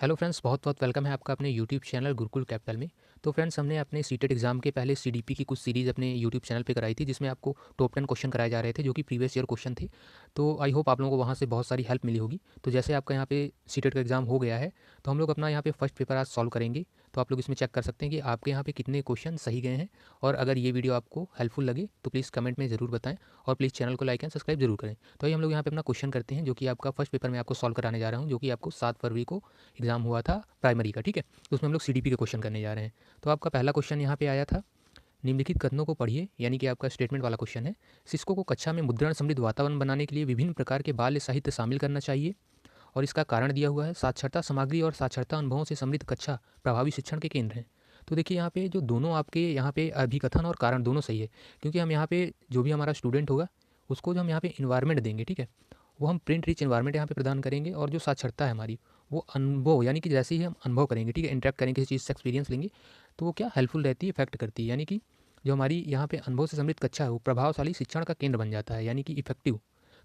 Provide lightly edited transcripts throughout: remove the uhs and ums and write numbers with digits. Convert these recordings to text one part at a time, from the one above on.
Hello friends, बहुत बहुत welcome है आपका अपने यूट्यूब चैनल गुरुकुल कैपिटल में। तो फ्रेंड्स, हमने अपने सीटेट एग्जाम के पहले सीडीपी की कुछ सीरीज़ अपने यूट्यूब चैनल पे कराई थी, जिसमें आपको टॉप 10 क्वेश्चन कराए जा रहे थे जो कि प्रीवियस ईयर क्वेश्चन थे। तो आई होप आप लोगों को वहाँ से बहुत सारी हेल्प मिली होगी। तो जैसे आपका यहाँ पे सीटेट का एग्जाम हो गया है, तो हम लोग अपना यहाँ पे फर्स्ट पेपर आज सॉल्व करेंगे। तो आप लोग इसमें चेक कर सकते हैं कि आपके यहाँ पे कितने क्वेश्चन सही गए हैं। और अगर ये वीडियो आपको हेल्पफुल लगे तो प्लीज़ कमेंट में ज़रूर बताएं और प्लीज़ चैनल को लाइक एंड सब्सक्राइब जरूर करें। तो आइए हम लोग यहाँ पे अपना क्वेश्चन करते हैं, जो कि आपका फर्स्ट पेपर में आपको सॉल्व कराने जा रहा हूँ, जो कि आपको 7 फरवरी को एग्जाम हुआ था प्राइमरी का। ठीक है, तो उसमें हम लोग सीडीपी के क्वेश्चन करने जा रहे हैं। तो आपका पहला क्वेश्चन यहाँ पे आया था, निम्नलिखित कथनों को पढ़िए, यानी कि आपका स्टेटमेंट वाला क्वेश्चन है। शिक्षकों को कक्षा में मुद्रण समृद्ध वातावरण बनाने के लिए विभिन्न प्रकार के बाल्य साहित्य शामिल करना चाहिए और इसका कारण दिया हुआ है। साक्षरता सामग्री और साक्षरता अनुभवों से समृद्ध कक्षा प्रभावी शिक्षण के केंद्र हैं। तो देखिए यहाँ पे जो दोनों आपके यहाँ पे अभिकथन और कारण दोनों सही है, क्योंकि हम यहाँ पे जो भी हमारा स्टूडेंट होगा उसको जो हम यहाँ पे इन्वायरमेंट देंगे, ठीक है, वो हम प्रिंट रिच इन्वायरमेंट यहाँ पे प्रदान करेंगे। और जो साक्षरता है हमारी, वो अनुभव, यानी कि जैसे ही हम अनुभव करेंगे, ठीक है, इंटरेक्ट करेंगे, किसी चीज़ से एक्सपीरियंस लेंगे, तो वो क्या हेल्पफुल रहती है, इफेक्ट करती है। यानी कि जो हमारी यहाँ पे अनुभव से समृद्ध कक्षा है वो प्रभावशाली शिक्षण का केंद्र बन जाता है, यानी कि इफेक्टिव।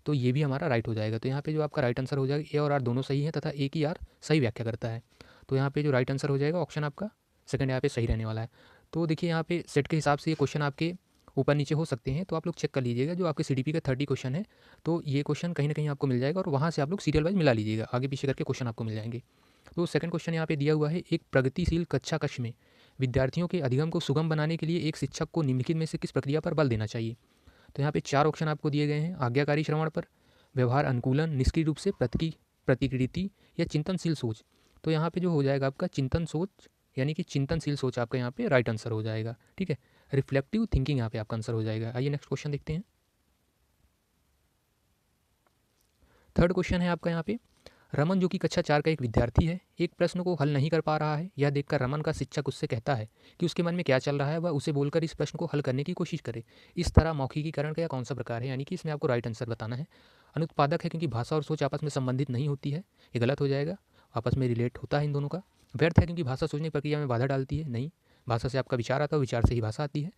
तो ये भी हमारा राइट हो जाएगा। तो यहाँ पे जो आपका राइट आंसर हो जाएगा, ए और आर दोनों सही है तथा एक ही आर सही व्याख्या करता है। तो यहाँ पे जो राइट आंसर हो जाएगा ऑप्शन आपका सेकंड यहाँ पे सही रहने वाला है। तो देखिए यहाँ पे सेट के हिसाब से ये क्वेश्चन आपके ऊपर नीचे हो सकते हैं, तो आप लोग चेक कर लीजिएगा। जो आपके सीडीपी का 30 क्वेश्चन है, तो ये क्वेश्चन कहीं ना कहीं आपको मिल जाएगा और वहाँ से आप लोग सीरियल वाइज मिला लीजिएगा, आगे पीछे करके क्वेश्चन आपको मिल जाएंगे। तो सेकंड क्वेश्चन यहाँ पे दिया हुआ है, एक प्रगतिशील कक्षा कक्ष में विद्यार्थियों के अधिगम को सुगम बनाने के लिए एक शिक्षक को निम्नलिखित में से किस प्रक्रिया पर बल देना चाहिए। तो यहाँ पे 4 ऑप्शन आपको दिए गए हैं, आज्ञाकारी श्रवण पर, व्यवहार अनुकूलन, निष्क्रिय रूप से प्रतिकृति या चिंतनशील सोच। तो यहाँ पे जो हो जाएगा आपका चिंतन सोच, यानी कि चिंतनशील सोच आपका यहाँ पे राइट आंसर हो जाएगा। ठीक है, रिफ्लेक्टिव थिंकिंग यहाँ पे आपका आंसर हो जाएगा। आइए नेक्स्ट क्वेश्चन देखते हैं। थर्ड क्वेश्चन है आपका यहाँ पे, रमन जो कि कक्षा 4 का एक विद्यार्थी है, एक प्रश्न को हल नहीं कर पा रहा है। यह देखकर रमन का शिक्षक उससे कहता है कि उसके मन में क्या चल रहा है, वह उसे बोलकर इस प्रश्न को हल करने की कोशिश करे। इस तरह मौखिकीकरण का कौन सा प्रकार है, यानी कि इसमें आपको राइट आंसर बताना है। अनुत्पादक है, क्योंकि भाषा और सोच आपस में संबंधित नहीं होती है, ये गलत हो जाएगा। आपस में रिलेट होता है इन दोनों का। व्यर्थ है, क्योंकि भाषा सोचने की प्रक्रिया में बाधा डालती है, नहीं, भाषा से आपका विचार आता है, विचार से ही भाषा आती है।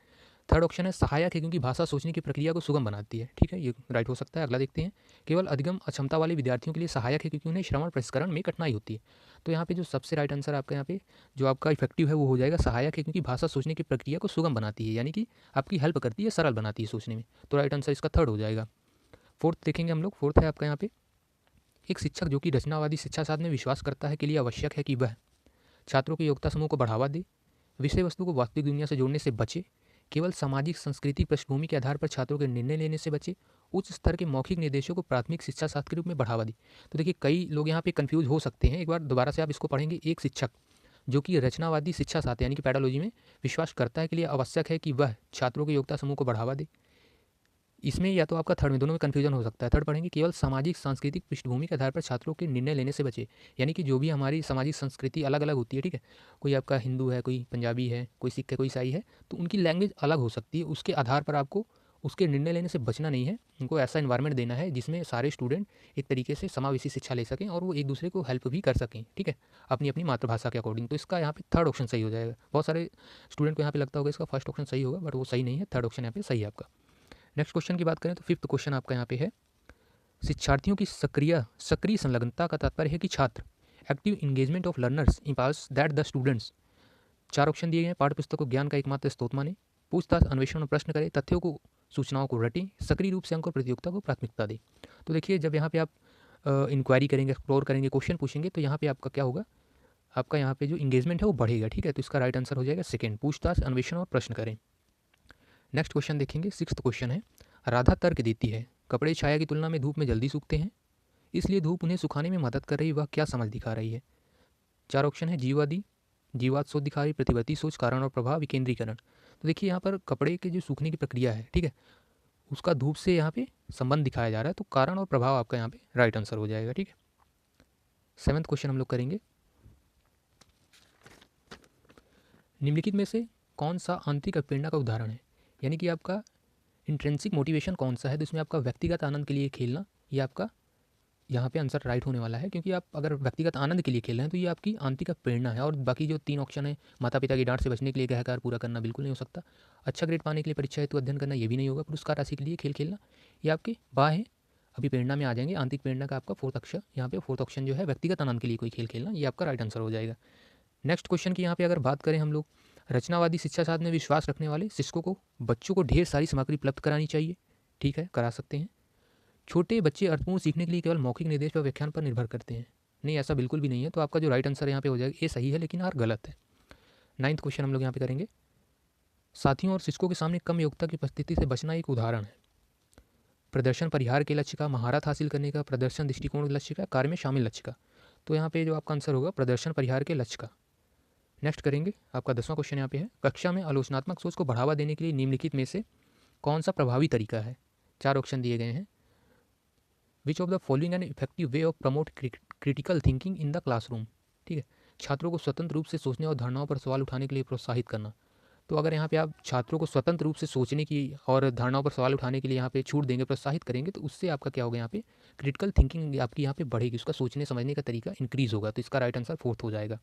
थर्ड ऑप्शन है सहायक है, क्योंकि भाषा सोचने की प्रक्रिया को सुगम बनाती है। ठीक है, ये राइट हो सकता है। अगला देखते हैं, केवल अधिगम अक्षमता वाले विद्यार्थियों के लिए सहायक है, क्योंकि उन्हें श्रवण प्रसंस्करण में कठिनाई होती है। तो यहाँ पे जो सबसे राइट आंसर आपका यहाँ पे जो आपका इफेक्टिव है वो हो जाएगा सहायक है, क्योंकि भाषा सोचने की प्रक्रिया को सुगम बनाती है, यानी कि आपकी हेल्प करती है, सरल बनाती है सोचने में। तो राइट आंसर इसका थर्ड हो जाएगा। फोर्थ देखेंगे हम लोग। फोर्थ है आपका यहाँ पे, एक शिक्षक जो कि रचनावादी शिक्षा साधन में विश्वास करता है के लिए आवश्यक है कि वह छात्रों के योग्यता समूह को बढ़ावा दे, विषय वस्तु को वास्तविक दुनिया से जोड़ने से बचे, केवल सामाजिक संस्कृति पृष्ठभूमि के आधार पर छात्रों के निर्णय लेने से बचे, उच्च स्तर के मौखिक निर्देशों को प्राथमिक शिक्षा शास्त्र के रूप में बढ़ावा दी। तो देखिए कई लोग यहाँ पे कंफ्यूज हो सकते हैं, एक बार दोबारा से आप इसको पढ़ेंगे। एक शिक्षक जो कि रचनावादी शिक्षा शास्त्र यानी कि पैडालॉजी में विश्वास करता है के लिए आवश्यक है कि वह छात्रों के योग्यता समूह को बढ़ावा दे। इसमें या तो आपका थर्ड में, दोनों में कन्फ्यूजन हो सकता है। थर्ड पढ़ेंगे, केवल सामाजिक सांस्कृतिक पृष्ठभूमि के आधार पर छात्रों के निर्णय लेने से बचे, यानी कि जो भी हमारी सामाजिक संस्कृति अलग अलग होती है, ठीक है, कोई आपका हिंदू है, कोई पंजाबी है, कोई सिख है, कोई ईसाई है, तो उनकी लैंग्वेज अलग हो सकती है। उसके आधार पर आपको उसके निर्णय लेने से बचना नहीं है। उनको ऐसा इन्वायरमेंट देना है जिसमें सारे स्टूडेंट एक तरीके से समावेशी शिक्षा ले सकें और वो एक दूसरे को हेल्प भी कर सकें, ठीक है, अपनी अपनी मातृभाषा के अकॉर्डिंग। तो इसका यहाँ पे थर्ड ऑप्शन सही हो जाएगा। बहुत सारे स्टूडेंट को यहाँ पे लगता होगा इसका फर्स्ट ऑप्शन सही होगा, बट वो सही नहीं है। थर्ड ऑप्शन यहाँ पे सही है आपका। नेक्स्ट क्वेश्चन की बात करें तो फिफ्थ क्वेश्चन आपका यहाँ पे है, शिक्षार्थियों की सक्रिय संलग्नता का तात्पर्य है कि छात्र active engagement of learners impels that the students. 4 option दिए गए हैं, पाठ्य पुस्तक को ज्ञान का एकमात्र स्रोत माने, पूछताछ अन्वेषण और प्रश्न करें, तथ्यों को सूचनाओं को रटें, सक्रिय रूप से अंक और प्रतियोगिता को प्राथमिकता दें। तो देखिए जब यहाँ पे आप इंक्वायरी करेंगे, एक्सप्लोर करेंगे, क्वेश्चन पूछेंगे, तो यहाँ पे आपका क्या होगा, आपका यहाँ पे जो इंगेजमेंट है वो बढ़ेगा। ठीक है, तो इसका राइट आंसर हो जाएगा सेकेंड, पूछताछ अन्वेषण और प्रश्न करें। नेक्स्ट क्वेश्चन देखेंगे, सिक्स्थ क्वेश्चन है, राधा तर्क देती है कपड़े छाया की तुलना में धूप में जल्दी सूखते हैं, इसलिए धूप उन्हें सुखाने में मदद कर रही, वह क्या समझ दिखा रही है। 4 ऑप्शन है, जीवादी, जीवात सोच दिखा रही, प्रतिवर्ती सोच, कारण और प्रभाव, विकेंद्रीकरण। तो देखिए यहाँ पर कपड़े के जो सूखने की प्रक्रिया है, ठीक है, उसका धूप से यहाँ पे संबंध दिखाया जा रहा है, तो कारण और प्रभाव आपका यहाँ पे राइट आंसर हो जाएगा। ठीक है, सेवंथ क्वेश्चन हम लोग करेंगे, निम्नलिखित में से कौन सा आंतरिक प्रेरणा का उदाहरण है, यानी कि आपका इंट्रेंसिक मोटिवेशन कौन सा है। तो इसमें आपका व्यक्तिगत आनंद के लिए खेलना, ये आपका यहाँ पे आंसर राइट होने वाला है, क्योंकि आप अगर व्यक्तिगत आनंद के लिए खेल रहे हैं तो ये आपकी आंतरिक प्रेरणा है। और बाकी जो 3 ऑप्शन है, माता पिता की डांट से बचने के लिए गृह कार्य पूरा करना, बिल्कुल नहीं हो सकता। अच्छा ग्रेड पाने के लिए परीक्षा हेतु अध्ययन करना, ये भी नहीं होगा। पुरस्कार राशि के लिए खेल खेलना, ये आपके बाह्य अभी प्रेरणा में आ जाएंगे। आंतरिक प्रेरणा का आपका फोर्थ अक्षर, यहाँ पे फोर्थ ऑप्शन जो है व्यक्तिगत आनंद के लिए कोई खेल खेलना, ये आपका राइट आंसर हो जाएगा। नेक्स्ट क्वेश्चन की यहाँ पे अगर बात करें हम लोग, रचनावादी शिक्षा शास्त्र में विश्वास रखने वाले शिक्षकों को बच्चों को ढेर सारी सामग्री उपलब्ध करानी चाहिए। ठीक है, करा सकते हैं। छोटे बच्चे अर्थपूर्ण सीखने के लिए केवल मौखिक निर्देश व व्याख्यान पर निर्भर करते हैं। नहीं, ऐसा बिल्कुल भी नहीं है। तो आपका जो राइट आंसर यहाँ पे हो जाएगा, ये सही है लेकिन आर गलत है। 9th क्वेश्चन हम लोग यहाँ पे करेंगे, साथियों और शिक्षकों के सामने कम योग्यता की उपस्थिति से बचना एक उदाहरण है। प्रदर्शन परिहार के लक्ष्य का, महारत हासिल करने का, प्रदर्शन दृष्टिकोण के लक्ष्य का, कार्य में शामिल लक्ष्य का। तो यहाँ पे जो आपका आंसर होगा प्रदर्शन परिहार के लक्ष्य का। नेक्स्ट करेंगे, आपका 10वां क्वेश्चन यहाँ पे है, कक्षा में आलोचनात्मक सोच को बढ़ावा देने के लिए निम्नलिखित में से कौन सा प्रभावी तरीका है। 4 ऑप्शन दिए गए हैं। Which of the following an effective way of promote critical thinking in the classroom. ठीक है, छात्रों को स्वतंत्र रूप से सोचने और धारणाओं पर सवाल उठाने के लिए प्रोत्साहित करना। तो अगर यहाँ पे आप छात्रों को स्वतंत्र रूप से सोचने की और धारणाओं पर सवाल उठाने के लिए यहाँ पे छूट देंगे, प्रोत्साहित करेंगे, तो उससे आपका क्या होगा, यहाँ पे क्रिटिकल थिंकिंग आपकी यहाँ पे बढ़ेगी, उसका सोचने समझने का तरीका इंक्रीज होगा। तो इसका राइट आंसर फोर्थ हो जाएगा।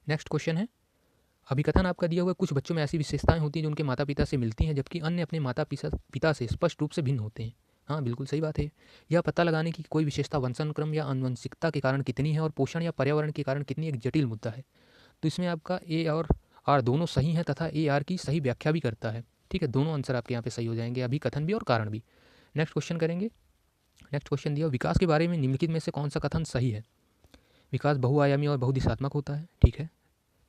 नेक्स्ट क्वेश्चन है, अभिकथन आपका दिया हुआ, कुछ बच्चों में ऐसी विशेषताएं होती हैं जो उनके माता पिता से मिलती हैं जबकि अन्य अपने माता पिता से स्पष्ट रूप से भिन्न होते हैं। हाँ, बिल्कुल सही बात है। यह पता लगाने की कोई विशेषता वंशानुक्रम या आनुवंशिकता के कारण कितनी है और पोषण या पर्यावरण के कारण कितनी, एक जटिल मुद्दा है। तो इसमें आपका ए और आर दोनों सही हैं तथा ए आर की सही व्याख्या भी करता है। ठीक है, दोनों आंसर आपके यहाँ पे सही हो जाएंगे, अभिकथन भी और कारण भी। नेक्स्ट क्वेश्चन करेंगे। नेक्स्ट क्वेश्चन दिया, विकास के बारे में निम्नलिखित में से कौन सा कथन सही है। विकास बहुआयामी और बहुदिशात्मक होता है। ठीक है,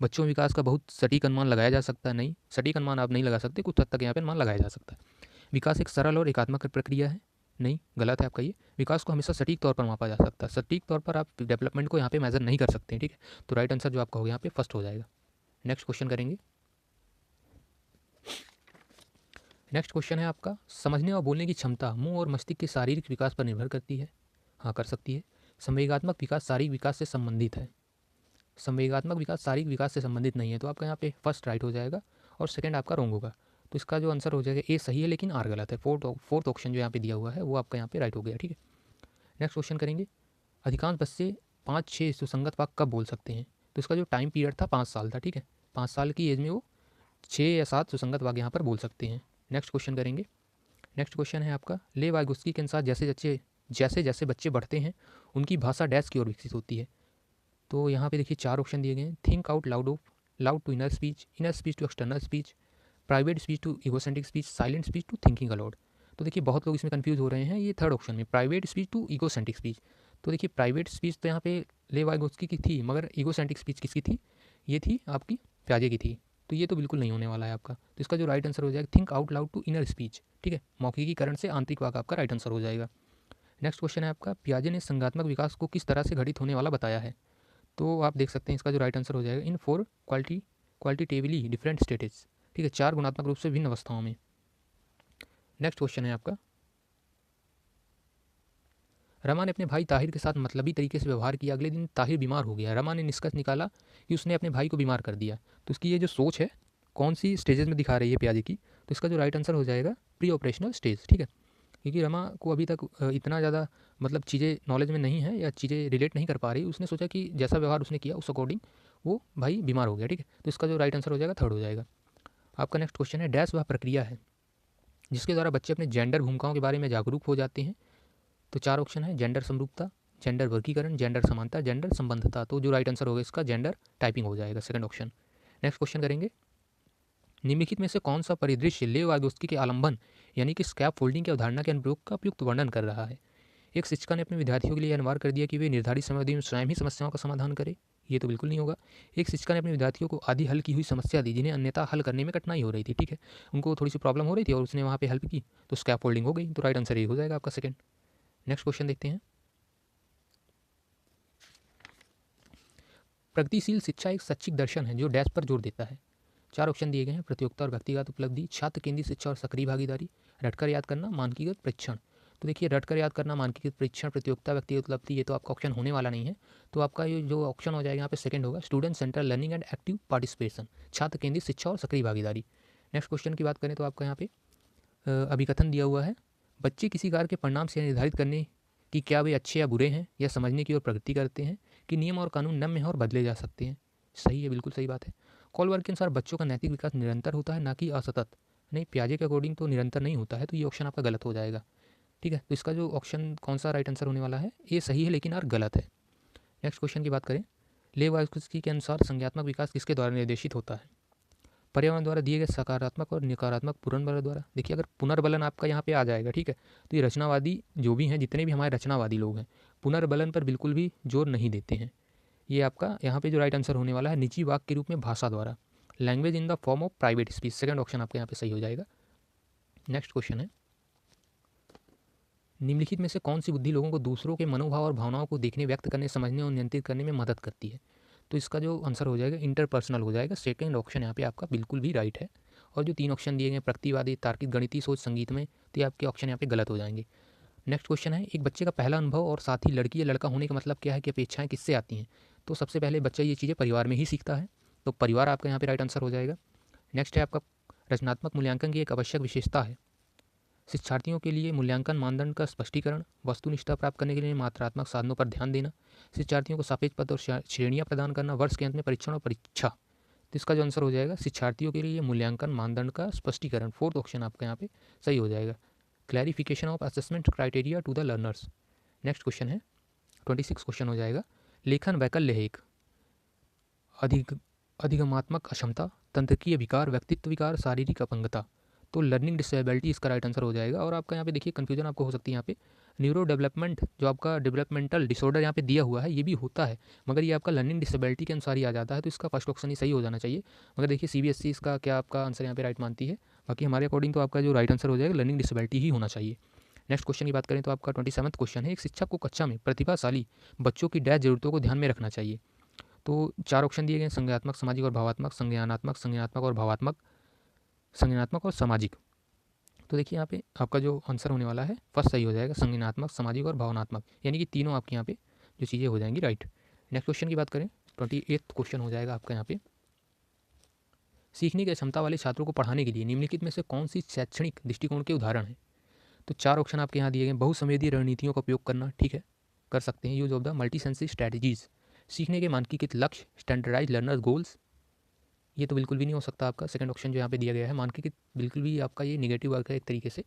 बच्चों में विकास का बहुत सटीक अनुमान लगाया जा सकता है। नहीं, सटीक अनुमान आप नहीं लगा सकते, कुछ हद तक यहाँ पे अनुमान लगाया जा सकता है। विकास एक सरल और एकात्मक प्रक्रिया है। नहीं, गलत है आपका ये। विकास को हमेशा सटीक तौर पर मापा जा सकता है, सटीक तौर पर आप डेवलपमेंट को यहाँ पे मेजर नहीं कर सकते। ठीक है, तो राइट आंसर जो आपका होगा यहाँ पे फर्स्ट हो जाएगा। नेक्स्ट क्वेश्चन करेंगे। नेक्स्ट क्वेश्चन है आपका, समझने और बोलने की क्षमता मुंह और मस्तिष्क के शारीरिक विकास पर निर्भर करती है। हाँ, कर सकती है। संवेगात्मक विकास शारीरिक विकास से संबंधित है। संवेगात्मक विकास शारीरिक विकास से संबंधित नहीं है। तो आपका यहाँ पे फर्स्ट राइट हो जाएगा और सेकंड आपका रॉन्ग होगा। तो इसका जो आंसर हो जाएगा ए सही है लेकिन आर गलत है। फोर्थ ऑप्शन जो यहाँ पे दिया हुआ है वो आपका यहाँ पे राइट हो गया। ठीक है, नेक्स्ट क्वेश्चन करेंगे। अधिकांश बच्चे 5-6 सुसंगत वाक्य कब बोल सकते हैं। तो इसका जो टाइम पीरियड था 5 साल था। ठीक है, 5 साल की एज में वो 6 या 7 सुसंगत वाक्य यहाँ पर बोल सकते हैं। नेक्स्ट क्वेश्चन करेंगे। नेक्स्ट क्वेश्चन है आपका, ले वाइगोस्की के अनुसार जैसे जैसे बच्चे बढ़ते हैं उनकी भाषा डैश की ओर विकसित होती है। तो यहाँ पे देखिए 4 ऑप्शन दिए गए हैं। Think out loud to inner speech to external speech, private speech to egocentric speech, silent speech to thinking aloud. तो देखिए बहुत लोग इसमें कंफ्यूज हो रहे हैं, ये थर्ड ऑप्शन में private speech to egocentric speech. तो देखिए प्राइवेट स्पीच तो यहाँ पे ले वाइगोस्की की थी, मगर इगोसेंट्रिक स्पीच किसकी थी, ये थी आपकी प्याजे की थी। तो ये तो बिल्कुल नहीं होने वाला है आपका। तो इसका जो राइट आंसर हो जाएगा think out loud to inner speech. ठीक है, मौखिकीकरण से आंतरिक वाक्य आपका राइट आंसर हो जाएगा। नेक्स्ट क्वेश्चन है आपका, पियाजे ने संज्ञात्मक विकास को किस तरह से घटित होने वाला बताया है। तो आप देख सकते हैं इसका जो राइट आंसर हो जाएगा इन 4 क्वालिटेटिवली डिफरेंट स्टेटेज। ठीक है, 4 गुणात्मक रूप से भिन्न अवस्थाओं में। नेक्स्ट क्वेश्चन है आपका, रमा ने अपने भाई ताहिर के साथ मतलबी तरीके से व्यवहार किया, अगले दिन ताहिर बीमार हो गया। रमा ने निष्कर्ष निकाला कि उसने अपने भाई को बीमार कर दिया। तो इसकी ये जो सोच है कौन सी स्टेजेस में दिखा रही है पियाजे की। तो इसका जो राइट आंसर हो जाएगा प्री ऑपरेशनल स्टेज। ठीक है, क्योंकि रमा को अभी तक इतना ज़्यादा मतलब चीज़ें नॉलेज में नहीं है या चीज़ें रिलेट नहीं कर पा रही। उसने सोचा कि जैसा व्यवहार उसने किया उस अकॉर्डिंग वो भाई बीमार हो गया। ठीक है, तो इसका जो राइट आंसर हो जाएगा थर्ड हो जाएगा। आपका नेक्स्ट क्वेश्चन है, डैश वह प्रक्रिया है जिसके द्वारा बच्चे अपने जेंडर भूमिकाओं के बारे में जागरूक हो जाते हैं। तो 4 ऑप्शन है, जेंडर समरूपता, जेंडर वर्गीकरण, जेंडर समानता, जेंडर संबंधता। तो जो राइट आंसर होगा इसका जेंडर टाइपिंग हो जाएगा, सेकंड ऑप्शन। नेक्स्ट क्वेश्चन करेंगे, निम्नलिखित में से कौन सा परिदृश्य लेव वाइगोस्की के आलंबन यानी कि स्कैप फोल्डिंग की अवधारणा के अनुप्रयोग का उपयुक्त वर्णन कर रहा है। एक शिक्षिका ने अपने विद्यार्थियों के लिए अनिवार्य कर दिया कि वे निर्धारित समय अवधि में स्वयं ही समस्याओं का समाधान करें। ये तो बिल्कुल नहीं होगा। एक शिक्षिका ने अपने विद्यार्थियों को आधी हल की हुई समस्या दी जिन्हें अन्यथा हल करने में कठिनाई हो रही थी। ठीक है, उनको थोड़ी सी प्रॉब्लम हो रही थी और उसने वहाँ पे हेल्प की तो स्कैप फोल्डिंग हो गई। तो राइट आंसर ये हो जाएगा आपका सेकंड। नेक्स्ट क्वेश्चन देखते हैं, प्रगतिशील शिक्षा एक शैक्षिक दर्शन है जो डैश पर जोर देता है। 4 ऑप्शन दिए गए हैं, प्रतियोगिता और व्यक्तिगत उपलब्धि, छात्र केंद्रित शिक्षा और सक्रिय भागीदारी, रटकर याद करना, मानकीकृत परीक्षण। तो देखिए रटकर याद करना, मानकीकृत परीक्षण, प्रतियोगिता, व्यक्तिगत उपलब्धि, ये तो आपका ऑप्शन होने वाला नहीं है। तो आपका ये जो ऑप्शन हो जाएगा यहाँ पे सेकंड होगा, student central learning and active participation, छात्र केंद्रित शिक्षा और सक्रिय भागीदारी। नेक्स्ट क्वेश्चन की बात करें तो आपका यहाँ पे अभिकथन दिया हुआ है, बच्चे किसी कार्य के परिणाम से निर्धारित करने कि क्या वे अच्छे या बुरे हैं या समझने की ओर प्रगति करते हैं कि नियम और कानून नम्य हैं और बदले जा सकते हैं। सही है, बिल्कुल सही बात है। कॉलवर्क के अनुसार बच्चों का नैतिक विकास निरंतर होता है ना कि असतत। नहीं, पियाजे के अकॉर्डिंग तो निरंतर नहीं होता है, तो ये ऑप्शन आपका गलत हो जाएगा। ठीक है, तो इसका जो ऑप्शन कौन सा राइट आंसर होने वाला है, ये सही है लेकिन यार गलत है। नेक्स्ट क्वेश्चन की बात करें, लेव वाइस्की के अनुसार संज्ञात्मक विकास किसके द्वारा निर्देशित होता है? पर्यावरण द्वारा दिए गए सकारात्मक और नकारात्मक पुनर्बल द्वारा। देखिए, अगर पुनर्बलन आपका यहाँ पे आ जाएगा, ठीक है, तो ये रचनावादी जो भी हैं, जितने भी हमारे रचनावादी लोग हैं, पुनर्बलन पर बिल्कुल भी जोर नहीं देते हैं। ये आपका यहाँ पे जो राइट आंसर होने वाला है, निजी वाक्य के रूप में भाषा द्वारा, language in the form of private speech. Second option आपका यहाँ पे सही हो जाएगा। नेक्स्ट क्वेश्चन है, निम्नलिखित में से कौन सी बुद्धि लोगों को दूसरों के मनोभाव और भावनाओं को देखने, व्यक्त करने, समझने और नियंत्रित करने में मदद करती है? तो इसका जो आंसर हो जाएगा इंटरपर्सनल हो जाएगा। सेकंड ऑप्शन यहाँ पे आपका बिल्कुल भी राइट है। और जो 3 ऑप्शन दिए गए, प्रतिवादी, तार्किक, गणितीय सोच, संगीत में, तो ये आपके ऑप्शन यहाँ पे गलत हो जाएंगे। नेक्स्ट क्वेश्चन है, एक बच्चे का पहला अनुभव और साथ ही लड़की या लड़का होने का मतलब क्या है कि अपेक्षाएं किससे आती हैं? तो सबसे पहले बच्चा ये चीज़ें परिवार में ही सीखता है, तो परिवार आपका यहाँ पे राइट आंसर हो जाएगा। नेक्स्ट है आपका, रचनात्मक मूल्यांकन की एक आवश्यक विशेषता है शिक्षार्थियों के लिए मूल्यांकन मानदंड का स्पष्टीकरण, वस्तुनिष्ठता प्राप्त करने के लिए मात्रात्मक साधनों पर ध्यान देना, शिक्षार्थियों को सापेक्ष पद और श्रेणियां प्रदान करना, वर्ष के अंत में परीक्षण और परीक्षा। तो इसका जो आंसर हो जाएगा, शिक्षार्थियों के लिए मूल्यांकन मानदंड का स्पष्टीकरण। फोर्थ ऑप्शन आपका यहाँ पे सही हो जाएगा। Clarification of assessment criteria to the learners. Next question है 26 क्वेश्चन हो जाएगा, लेखन वैकल्य है एक अधिगमात्मक अक्षमता, तंत्रिकीय विकार, व्यक्तित्व विकार, शारीरिक अपंगता। तो लर्निंग डिसेबिलिटी इसका राइट आंसर हो जाएगा। और आपका यहाँ पे देखिए कन्फ्यूजन आपको हो सकती है यहाँ पे, न्यूरो डेवलपमेंट जो आपका डेवलपमेंटल डिसऑर्डर यहाँ पे दिया हुआ है, ये भी होता है, मगर ये आपका लर्निंग डिसेबिलिटी के अनुसार ही आ जाता है, तो इसका फर्स्ट ऑप्शन ही सही हो जाना चाहिए। मगर देखिए CBSE इसका क्या आपका आंसर यहाँ पे राइट मानती है, बाकी हमारे अकॉर्डिंग तो आपका जो राइट आंसर हो जाएगा लर्निंग डिसेबिलिटी ही होना चाहिए। नेक्स्ट क्वेश्चन की बात करें तो आपका 27वां क्वेश्चन है, एक शिक्षक को कक्षा में प्रतिभाशाली बच्चों की डैश जरूरतों को ध्यान में रखना चाहिए। तो 4 ऑप्शन दिए गए, संज्ञानात्मक, सामाजिक और भावात्मक, संज्ञानात्मक और भावात्मक, संज्ञानात्मक और सामाजिक। तो देखिए यहाँ पे आपका जो आंसर होने वाला है फर्स्ट सही हो जाएगा, संज्ञानात्मक, सामाजिक और भावनात्मक, यानी कि तीनों आपके यहाँ पे जो चीज़ें हो जाएंगी राइट। नेक्स्ट क्वेश्चन की बात करें 28वां क्वेश्चन हो जाएगा आपका यहाँ पे, सीखने की क्षमता वाले छात्रों को पढ़ाने के लिए निम्नलिखित में से कौन सी शैक्षणिक दृष्टिकोण के उदाहरण है? तो 4 ऑप्शन आपके यहाँ दिए गए, बहुसंवेदी रणनीतियों का उपयोग करना, ठीक है, कर सकते हैं, यूज ऑफ द मल्टीसेंसरी स्ट्रैटेजीज, सीखने के मानकीकृत लक्ष्य, स्टैंडर्डाइज लर्नर गोल्स, ये तो बिल्कुल भी नहीं हो सकता आपका। सेकंड ऑप्शन जो यहाँ पे दिया गया है मानकीकृत, बिल्कुल भी आपका ये निगेटिव वर्क है एक तरीके से।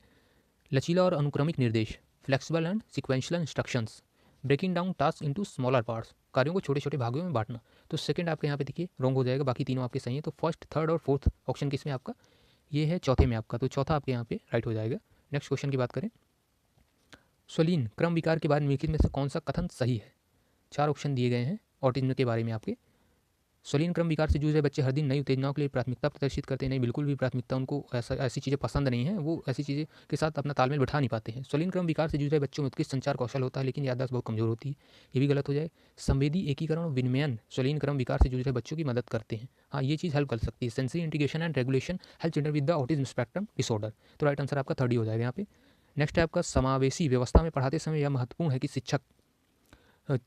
लचीला और अनुक्रमिक निर्देश, flexible and sequential instructions, breaking down task into smaller parts, कार्यों को छोटे छोटे भागों में बांटना। तो सेकंड आपके यहाँ पे देखिए रॉन्ग हो जाएगा, बाकी तीनों आपके सही हैं। तो फर्स्ट, थर्ड और फोर्थ ऑप्शन किसमें आपका, ये है चौथे में आपका, तो चौथा आपके यहाँ पे राइट हो जाएगा। नेक्स्ट क्वेश्चन की बात करें, स्वलीन क्रम विकार के बारे में निम्नलिखित में से कौन सा कथन सही है? 4 ऑप्शन दिए गए हैं ऑटिज्म के बारे में आपके। स्वलीन क्रम विकार से जूझ रहे बच्चे हर दिन नई उत्तेजनाओं के लिए प्राथमिकता प्रदर्शित करते हैं। नहीं, बिल्कुल भी प्राथमिकता उनको ऐसी चीज़ें पसंद नहीं है, वो ऐसी चीज़ें के साथ अपना तालमेल बैठा नहीं पाते हैं। स्वलीन क्रम विकार से जूझ रहे बच्चों में उत्कृष्ट संचार कौशल होता है, लेकिन याददाश्त बहुत कमजोर होती है, ये भी गलत हो जाए। संवेदी एकीकरण और विनिमयन स्वलीन क्रम विकार से जूझ रहे बच्चों की मदद करते हैं, हाँ ये चीज़ हेल्प कर सकती है। Sensory integration and regulation help children with the autism spectrum disorder, तो राइट आंसर आपका थर्ड ही हो जाएगा यहाँ पे। नेक्स्ट है आपका, समावेशी व्यवस्था में पढ़ाते समय यह महत्वपूर्ण है कि शिक्षक,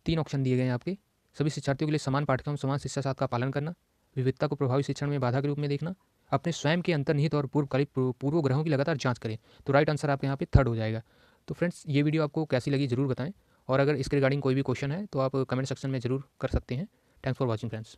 3 ऑप्शन दिए गए हैं आपके, सभी शिक्षार्थियों के लिए समान पाठ्यक्रम, समान शिक्षा साथ का पालन करना, विविधता को प्रभावी शिक्षण में बाधा के रूप में देखना, अपने स्वयं के अंतर्निहित और पूर्वग्रहों की लगातार जांच करें। तो राइट आंसर आपके यहाँ पे थर्ड हो जाएगा। तो फ्रेंड्स, ये वीडियो आपको कैसी लगी ज़रूर बताएं, और अगर इसके रिगार्डिंग कोई भी क्वेश्चन है तो आप कमेंट सेक्शन में ज़रूर कर सकते हैं। Thanks for watching friends.